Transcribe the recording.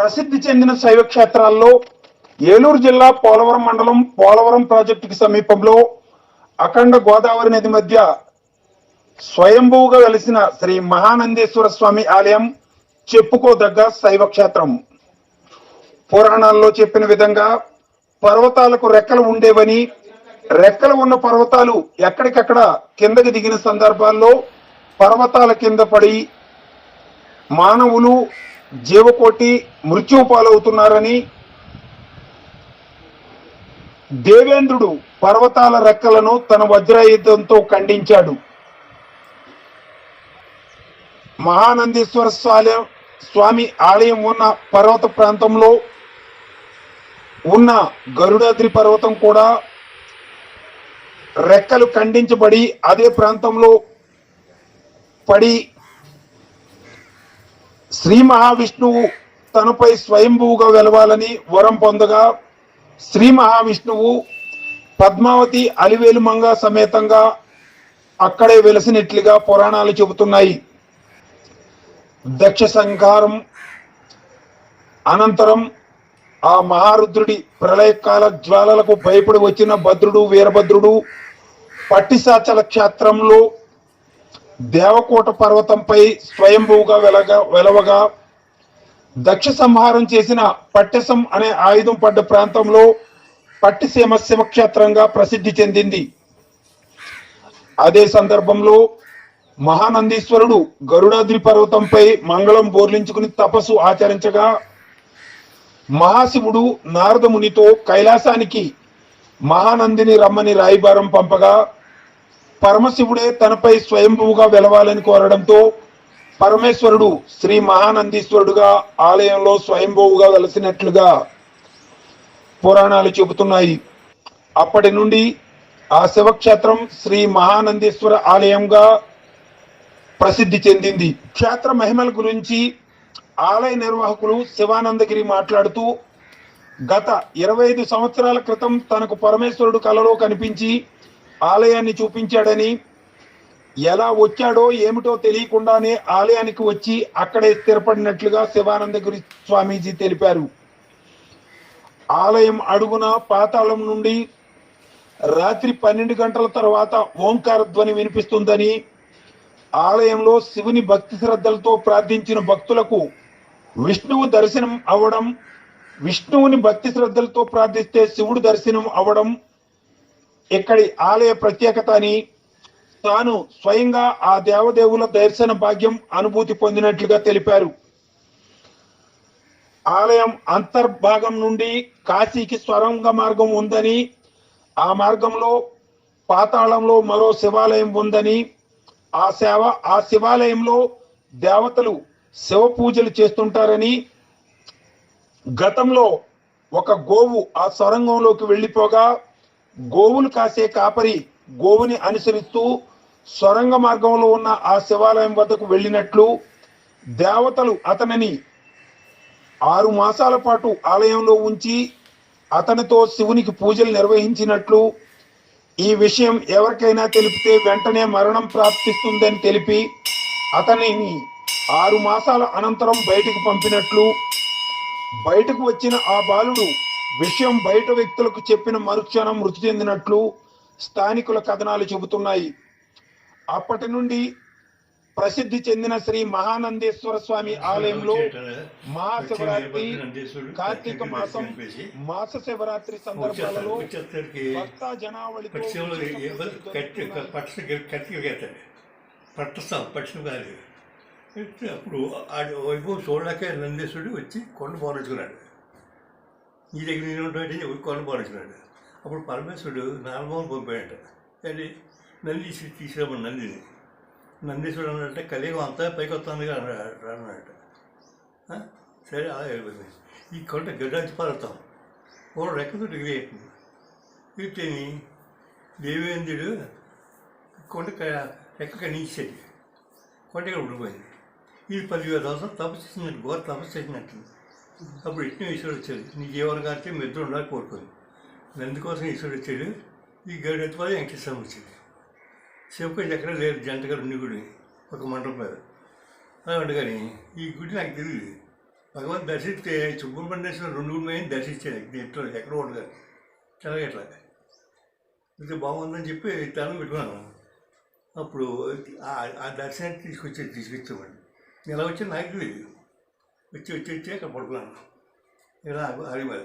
ప్రసిద్ధి చెందిన శైవ క్షేత్రాల్లో ఏలూరు జిల్లా పోలవరం మండలం పోలవరం ప్రాజెక్టుకి సమీపంలో అఖండ గోదావరి నది మధ్య స్వయంభూగా వెలిసిన శ్రీ మహానందేశ్వర స్వామి ఆలయం చెప్పుకోదగ్గ శైవ క్షేత్రం. పురాణాల్లో చెప్పిన విధంగా పర్వతాలకు రెక్కలు ఉండేవని, రెక్కలు ఉన్న పర్వతాలు ఎక్కడికక్కడ కిందకి దిగిన సందర్భాల్లో పర్వతాల కింద పడి మానవులు జీవకోటి మృత్యు పాలవుతున్నారని, దేవేంద్రుడు పర్వతాల రెక్కలను తన వజ్రాయుధంతో ఖండించాడు. మహానందేశ్వర స్వామి ఆలయం ఉన్న పర్వత ప్రాంతంలో ఉన్న గరుడాద్రి పర్వతం కూడా రెక్కలు ఖండించబడి అదే ప్రాంతంలో పడి శ్రీ మహావిష్ణువు తనపై స్వయంభూగా వెలవాలని వరం పొందగా శ్రీ మహావిష్ణువు పద్మావతి అలివేలుమంగ సమేతంగా అక్కడే వెలసినట్లుగా పురాణాలు చెబుతున్నాయి. దక్ష సంహారం అనంతరం ఆ మహారుద్రుడి ప్రళయకాల జ్వాలలకు భయపడి వచ్చిన భద్రుడు వీరభద్రుడు పట్టిసాచల క్షేత్రంలో దేవకోట పర్వతంపై స్వయంభూగా వెలవగా దక్ష సంహారం చేసిన పట్టెసం అనే ఆయుధం పడ్డ ప్రాంతంలో పట్టిసీమ శివక్షేత్రంగా ప్రసిద్ధి చెందింది. అదే సందర్భంలో మహానందీశ్వరుడు గరుడాద్రి పర్వతంపై మంగళం బోర్లించుకుని తపస్సు ఆచరించగా మహాశివుడు నారద మునితో కైలాసానికి మహానందిని రమ్మని రాయబారం పంపగా పరమశివుడే తనపై స్వయంభువుగా వెలవాలని కోరడంతో పరమేశ్వరుడు శ్రీ మహానందీశ్వరుడుగా ఆలయంలో స్వయంభువుగా వెలసినట్లుగా పురాణాలు చెబుతున్నాయి. అప్పటి నుండి ఆ శివక్షేత్రం శ్రీ మహానందేశ్వర ఆలయంగా ప్రసిద్ధి చెందింది. క్షేత్ర మహిమల గురించి ఆలయ నిర్వాహకులు శివానందగిరి మాట్లాడుతూ, గత 25 సంవత్సరాల క్రితం తనకు పరమేశ్వరుడు కలలో కనిపించి ఆలయాన్ని చూపించాడని, ఎలా వచ్చాడో ఏమిటో తెలియకుండానే ఆలయానికి వచ్చి అక్కడే స్థిరపడినట్లుగా శివానందగిరి స్వామీజీ తెలిపారు. ఆలయం అడుగున పాతాళం నుండి రాత్రి 12 గంటల తర్వాత ఓంకార ధ్వని వినిపిస్తుందని, ఆలయంలో శివుని భక్తి శ్రద్ధలతో ప్రార్థించిన భక్తులకు విష్ణువు దర్శనం అవ్వడం, విష్ణువుని భక్తి శ్రద్ధలతో ప్రార్థిస్తే శివుడు దర్శనం అవ్వడం ఇక్కడి ఆలయ ప్రత్యేకత అని, తాను స్వయంగా ఆ దేవదేవుల దర్శన భాగ్యం అనుభూతి పొందినట్లుగా తెలిపారు. ఆలయం అంతర్భాగం నుండి కాశీకి స్వరంగ మార్గం ఉందని, ఆ మార్గంలో పాతాళంలో మరో శివాలయం ఉందని, ఆ శివాలయంలో దేవతలు శివ పూజలు చేస్తుంటారని, గతంలో ఒక గోవు ఆ సొరంగంలోకి వెళ్ళిపోగా గోవులు కాసే కాపరి గోవుని అనుసరిస్తూ సొరంగ మార్గంలో ఉన్న ఆ శివాలయం వద్దకు వెళ్ళినట్లు, దేవతలు అతనిని 6 మాసాల పాటు ఆలయంలో ఉంచి అతనితో శివునికి పూజలు నిర్వహించినట్లు, ఈ విషయం ఎవరికైనా తెలిపితే వెంటనే మరణం ప్రాప్తిస్తుందని తెలిపి అతనిని 6 మాసాల అనంతరం బయటకు పంపినట్లు, బయటకు వచ్చిన ఆ బాలుడు విషయం బయట వ్యక్తులకు చెప్పిన మరుక్షణం మృతి చెందినట్లు స్థానికుల కథనాలు చెబుతున్నాయి. అప్పటి నుండి ప్రసిద్ధి చెందిన శ్రీ మహానందేశ్వర స్వామి ఆలయంలో మహాశివరాత్రి, కార్తీక మాసం, మాస శివరాత్రి సందర్భాలలో భక్త జనావళితో అప్పుడు ఆ వైభవం చూడలేక నందేశ్వరుడు వచ్చి కొండ పోనొచ్చుకున్నాడు. ఈ దగ్గర నేను ఉంటాడు కొండ పోనొచ్చుకున్నాడు. అప్పుడు పరమేశ్వరుడు నారమోహన్ పంపాడట, కానీ నంది తీసుకురామని నందిని. నందీశ్వరుడు అన్నట్టే కలియుగం అంతా పైకి వస్తుందిగా అన్నాడట. సరే అయిపోయింది. ఈ కొండ గడ్డాచి పర్వతం ఓ రెక్కతో ఎగిరేస్తుంది. ఎగిరితేని దేవేంద్రుడు కొండ రెక్క కనిపించేది, కొండ ఇక్కడ ఉండిపోయింది. ఇది 10,000 సంవత్సరాలు తపస్సు చేసినట్టు, ఘోర తపస్సు చేసినట్టు. అప్పుడు విష్ణు ఈశ్వరుడు వచ్చాడు, నీ జీవన కాబట్టి మెద్దరు ఉండాలి కోరుకుంది. నందుకోసం ఈశ్వరుడు వచ్చాడు. ఈ గడి ఎత్తుపడి వెంకటేశ్వరం వచ్చింది. శివకోటి ఎక్కడ లేదు, జంటగా 2 గుడి ఒక మండపం మీద. అలా కానీ ఈ గుడి నాకు తెలియదు. భగవంతు దర్శిస్తే సుబ్రహ్మణ్యేశ్వరం 2 మైలు దర్శించాడు ఎక్కడో ఉండదు ఇట్లా ఇది బాగుందని చెప్పి తలం పెట్టుకున్నాను. అప్పుడు ఆ దర్శనానికి తీసుకొచ్చేవాడు. ఎలా వచ్చి నాకు తెలియదు. వచ్చి అక్కడ పడుకున్నాను ఇలా హరిమల